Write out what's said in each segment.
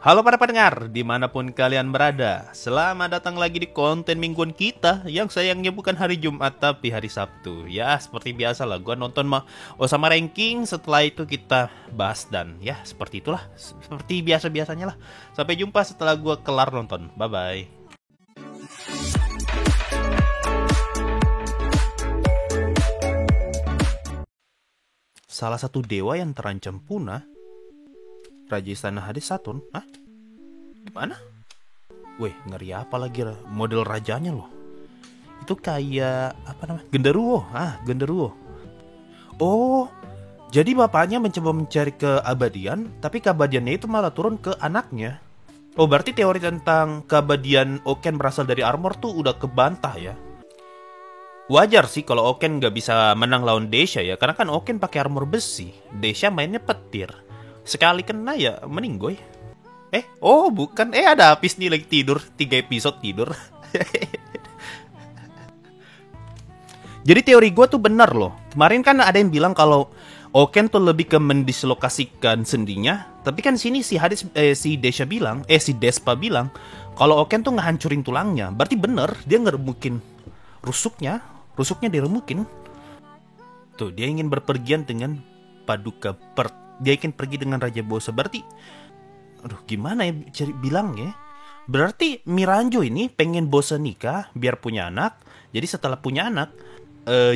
Halo para pendengar, dimanapun kalian berada. Selamat datang lagi di konten mingguan kita, yang sayangnya bukan hari Jumat tapi hari Sabtu. Ya, seperti biasa lah, gue nonton Osama Ranking. Setelah itu kita bahas dan ya, seperti itulah. Seperti biasa-biasanya lah. Sampai jumpa setelah gue kelar nonton. Bye-bye. Salah satu dewa yang terancam punah, Raja Istana Hades Saturn. Hah? Gimana? Weh, ngeri apa lagi model rajanya loh. Itu kayak apa namanya? Genderuwo. Genderuwo. Oh, jadi bapaknya mencoba mencari keabadian, tapi keabadiannya itu malah turun ke anaknya. Oh, berarti teori tentang keabadian Oken berasal dari armor tuh udah kebantah ya. Wajar sih kalau Oken nggak bisa menang lawan Desha ya, karena kan Oken pakai armor besi, Desha mainnya petir. Sekali kena ya meninggoy. Bukan. Ada Apis nih lagi tidur. 3 episode tidur. Jadi teori gue tuh benar loh. Kemarin kan ada yang bilang kalau Oken tuh lebih ke mendislokasikan sendinya. Tapi kan sini si Desha bilang, si Despa bilang kalau Oken tuh ngehancurin tulangnya. Berarti bener, dia ngeremukin rusuknya diremukin. Tuh, dia ingin berpergian dengan Paduka Pert. Dia ingin pergi dengan Raja Bosa. Berarti gimana ya bilang ya? Berarti Miranjo ini pengen Bosa nikah biar punya anak. Jadi setelah punya anak,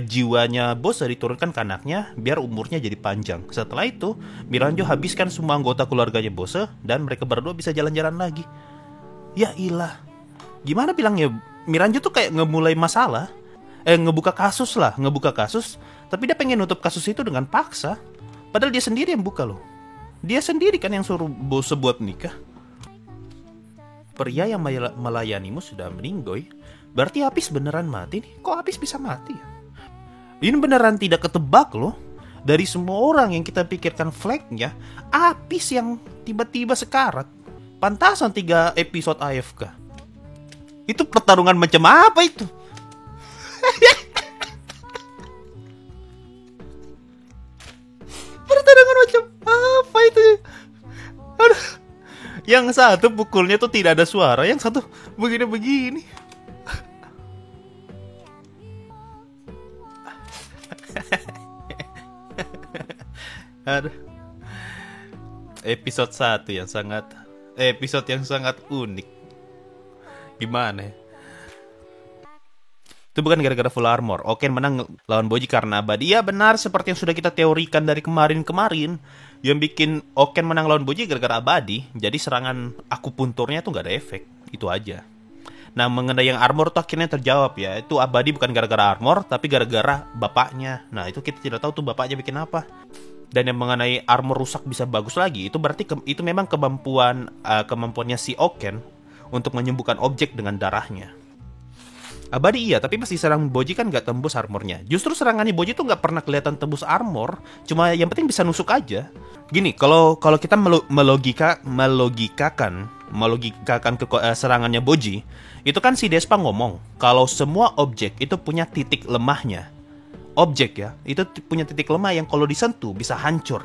jiwanya Bosa diturunkan ke anaknya biar umurnya jadi panjang. Setelah itu Miranjo habiskan semua anggota keluarganya Bosa dan mereka berdua bisa jalan-jalan lagi. Ya ilah, gimana bilangnya? Miranjo tuh kayak ngemulai masalah, ngebuka kasus. Tapi dia pengen nutup kasus itu dengan paksa. Padahal dia sendiri yang buka loh. Dia sendiri kan yang suruh Bosa buat nikah. Pria yang melayanimu sudah meninggoy. Berarti Apis beneran mati nih. Kok Apis bisa mati ya? Ini beneran tidak ketebak loh. Dari semua orang yang kita pikirkan flagnya, Apis yang tiba-tiba sekarat. Pantasan 3 episode AFK. Itu pertarungan macam apa itu? Pertarungan macam apa itu? Aduh. Yang satu pukulnya tuh tidak ada suara, yang satu begini-begini. Aduh. Episode yang sangat unik. Gimana ya? Itu bukan gara-gara full armor. Oken menang lawan Boji karena abadi. Ya benar, seperti yang sudah kita teorikan dari kemarin. Yang bikin Oken menang lawan Boji gara-gara abadi. Jadi serangan akupunturnya tuh gak ada efek. Itu aja. Nah, mengenai yang armor tuh akhirnya terjawab ya. Itu abadi bukan gara-gara armor, tapi gara-gara bapaknya. Nah, itu kita tidak tahu tuh bapaknya bikin apa. Dan yang mengenai armor rusak bisa bagus lagi, itu berarti itu memang kemampuannya si Oken untuk menyembuhkan objek dengan darahnya. Abadi iya, tapi masih serang Boji kan gak tembus armornya. Justru serangannya Boji tuh gak pernah kelihatan tembus armor. Cuma yang penting bisa nusuk aja. Gini, kalau kita melogikakan serangannya Boji, itu kan si Despa ngomong kalau semua objek itu punya titik lemahnya. Objek ya, itu punya titik lemah yang kalau disentuh bisa hancur.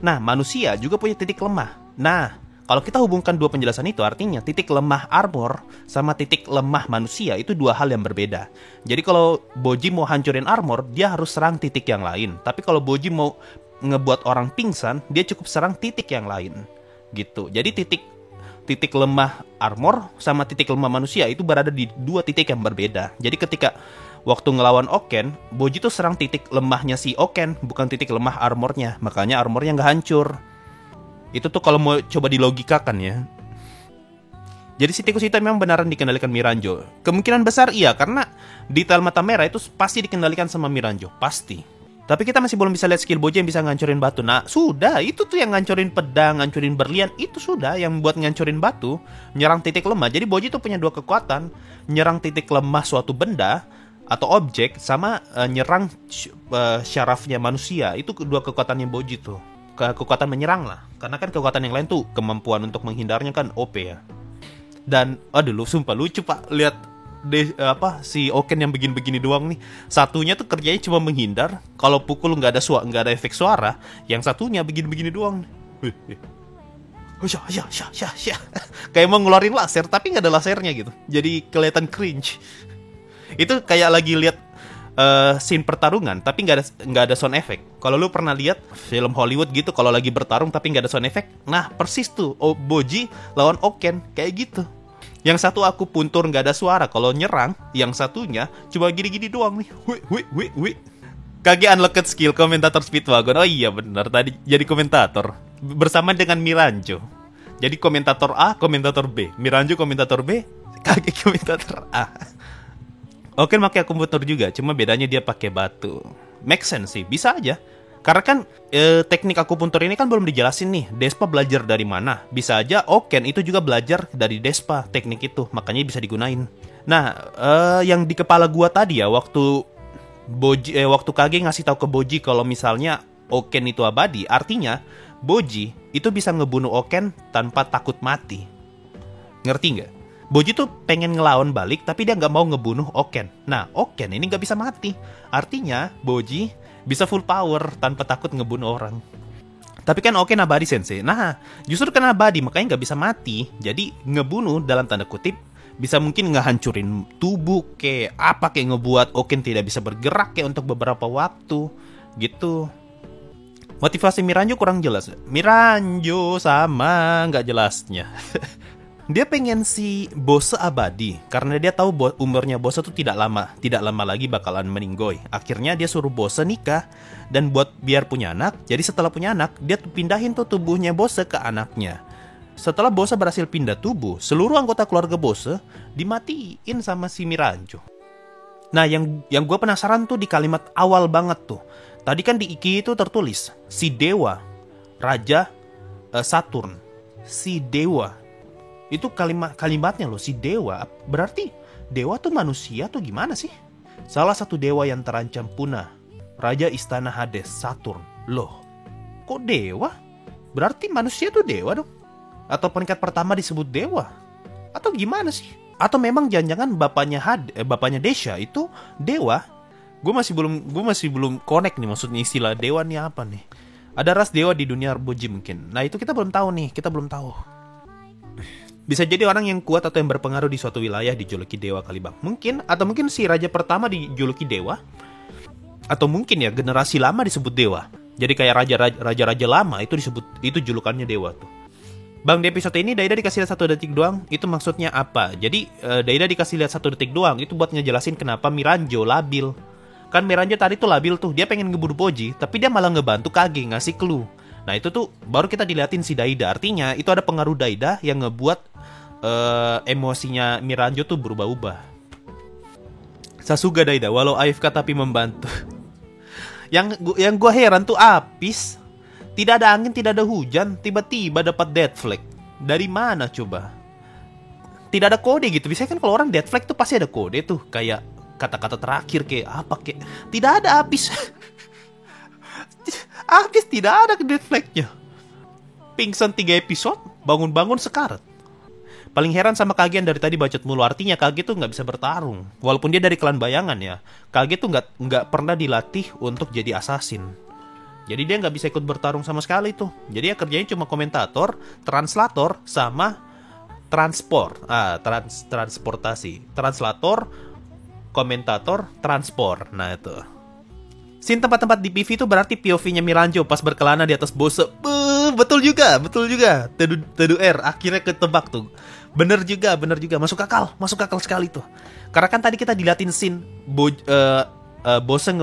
Nah, manusia juga punya titik lemah. Nah, kalau kita hubungkan dua penjelasan itu, artinya titik lemah armor sama titik lemah manusia itu dua hal yang berbeda. Jadi kalau Boji mau hancurin armor, dia harus serang titik yang lain. Tapi kalau Boji mau ngebuat orang pingsan, dia cukup serang titik yang lain. Gitu. Jadi titik lemah armor sama titik lemah manusia itu berada di dua titik yang berbeda. Jadi ketika waktu ngelawan Oken, Boji tuh serang titik lemahnya si Oken, bukan titik lemah armornya. Makanya armornya nggak hancur. Itu tuh kalau mau coba dilogikakan ya. Jadi si tikus hitam memang benaran dikendalikan Miranjo. Kemungkinan besar iya, karena detail mata merah itu pasti dikendalikan sama Miranjo. Pasti. Tapi kita masih belum bisa lihat skill Boji yang bisa ngancurin batu. Nah, sudah. Itu tuh yang ngancurin pedang, ngancurin berlian. Itu sudah yang buat ngancurin batu. Nyerang titik lemah. Jadi Boji tuh punya dua kekuatan. Nyerang titik lemah suatu benda atau objek, sama nyerang syarafnya manusia. Itu kedua kekuatannya Boji tuh. Kekuatan menyerang lah. Karena kan kekuatan yang lain tuh kemampuan untuk menghindarnya kan OP ya. Dan sumpah lucu pak lihat si Oken yang begini-begini doang nih. Satunya tuh kerjanya cuma menghindar. Kalau pukul nggak ada efek suara. Yang satunya begini-begini doang. Husya, husya, husya, husya, husya. Kayak mau ngeluarin laser tapi nggak ada lasernya gitu. Jadi kelihatan cringe. Itu kayak lagi lihat scene pertarungan tapi nggak ada sound effect. Kalau lu pernah lihat film Hollywood gitu, kalau lagi bertarung tapi nggak ada sound effect, nah persis tuh Boji lawan Oken kayak gitu. Yang satu aku puntur nggak ada suara kalau nyerang, yang satunya cuma gini-gini doang nih. Wih. Kage unlocked skill komentator Speedwagon. Oh iya benar, tadi jadi komentator bersama dengan Miranjo. Jadi komentator A, komentator B, Miranjo komentator B, Kage komentator A. Oke, pakai akupuntur juga, cuma bedanya dia pakai batu. Make sense sih, bisa aja. Karena kan teknik akupuntur ini kan belum dijelasin nih. Despa belajar dari mana? Bisa aja Oken itu juga belajar dari Despa teknik itu, makanya bisa digunain. Nah, yang di kepala gua tadi ya waktu waktu Kage ngasih tahu ke Boji kalau misalnya Oken itu abadi, artinya Boji itu bisa ngebunuh Oken tanpa takut mati. Ngerti nggak? Boji tuh pengen ngelawan balik tapi dia nggak mau ngebunuh Oken. Nah, Oken ini nggak bisa mati. Artinya Boji bisa full power tanpa takut ngebunuh orang. Tapi kan Oken abadi sensei. Nah, justru karena abadi makanya nggak bisa mati. Jadi ngebunuh dalam tanda kutip bisa mungkin ngehancurin tubuh kayak apa, kayak ngebuat Oken tidak bisa bergerak kayak untuk beberapa waktu gitu. Motivasi Miranjo kurang jelas. Miranjo sama nggak jelasnya. Dia pengen si Bose abadi karena dia tahu umurnya Bose tuh tidak lama lagi bakalan meninggoy. Akhirnya dia suruh Bose nikah dan buat biar punya anak. Jadi setelah punya anak, dia tuh pindahin tuh tubuhnya Bose ke anaknya. Setelah Bose berhasil pindah tubuh, seluruh anggota keluarga Bose dimatiin sama si Miranjo. Nah, yang gue penasaran tuh di kalimat awal banget tuh. Tadi kan di Iki itu tertulis si dewa Raja Saturn. Si dewa. Itu kalimatnya loh, si dewa. Berarti dewa tuh manusia tuh gimana sih? Salah satu dewa yang terancam punah, Raja Istana Hades, Saturn. Loh, kok dewa? Berarti manusia tuh dewa dong? Atau peringkat pertama disebut dewa? Atau gimana sih? Atau memang jangan-jangan bapaknya Desha itu dewa? Gue masih belum connect nih, maksudnya istilah dewa nih apa nih? Ada ras dewa di dunia Boji mungkin. Nah, itu kita belum tahu nih, kita belum tahu. Bisa jadi orang yang kuat atau yang berpengaruh di suatu wilayah dijuluki dewa kali bang. Mungkin, atau mungkin si raja pertama dijuluki dewa. Atau mungkin ya generasi lama disebut dewa. Jadi kayak raja-raja lama itu julukannya dewa tuh. Bang, di episode ini Daida dikasih lihat 1 detik doang. Itu maksudnya apa? Jadi Daida dikasih lihat 1 detik doang. Itu buat ngejelasin kenapa Miranjo labil. Kan Miranjo tadi tuh labil tuh. Dia pengen ngebunuh Boji, tapi dia malah ngebantu Kage ngasih clue. Nah itu tuh baru kita diliatin si Daida. Artinya itu ada pengaruh Daida yang ngebuat emosinya Miranjo tuh berubah-ubah. Sasuga Daida walau AFK tapi membantu. Yang gue heran tuh Apis. Tidak ada angin, tidak ada hujan, tiba-tiba dapat dead flag. Dari mana coba? Tidak ada kode gitu. Biasanya kan kalau orang dead flag tuh pasti ada kode tuh, kayak kata-kata terakhir kayak apa kayak. Tidak ada Apis. Apis tidak ada dead flagnya. Pingsan 3 episode, bangun-bangun sekarat. Paling heran sama Kage yang dari tadi bacot mulu. Artinya Kage tuh nggak bisa bertarung. Walaupun dia dari klan bayangan ya, Kage tuh nggak pernah dilatih untuk jadi assassin. Jadi dia nggak bisa ikut bertarung sama sekali tuh. Jadi ya kerjanya cuma komentator, translator, sama transport. Transportasi. Translator, komentator, transport. Nah itu. Scene tempat-tempat di PV itu berarti POV-nya Miranjo pas berkelana di atas Bose. Betul juga. Tedu R akhirnya ketebak tuh. Bener juga. Masuk akal sekali tuh. Karena kan tadi kita diliatin scene Bose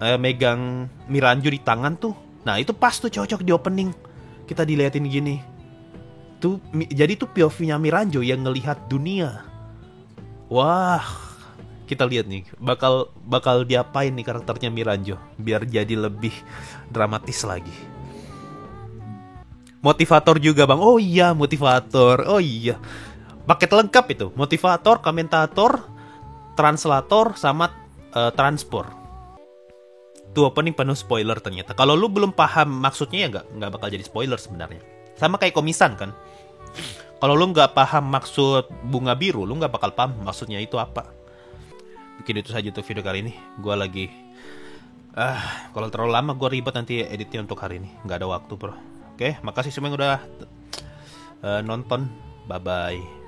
megang Miranjo di tangan tuh. Nah itu pas tuh cocok di opening. Kita diliatin gini. Tuh jadi tuh POV-nya Miranjo yang ngelihat dunia. Wah. Kita lihat nih, bakal diapain nih karakternya Miranjo biar jadi lebih dramatis lagi. Motivator juga bang. Oh iya motivator. Oh iya. Paket lengkap itu. Motivator, komentator, translator, sama transport. Tuh opening penuh spoiler ternyata. Kalau lu belum paham maksudnya ya nggak bakal jadi spoiler sebenarnya. Sama kayak komisan kan. Kalau lu nggak paham maksud bunga biru, lu nggak bakal paham maksudnya itu apa. Bikin itu saja tuh video kali ini. Gue lagi kalau terlalu lama gue ribet nanti editnya untuk hari ini. Nggak ada waktu bro. Oke, makasih semua yang udah nonton. Bye bye.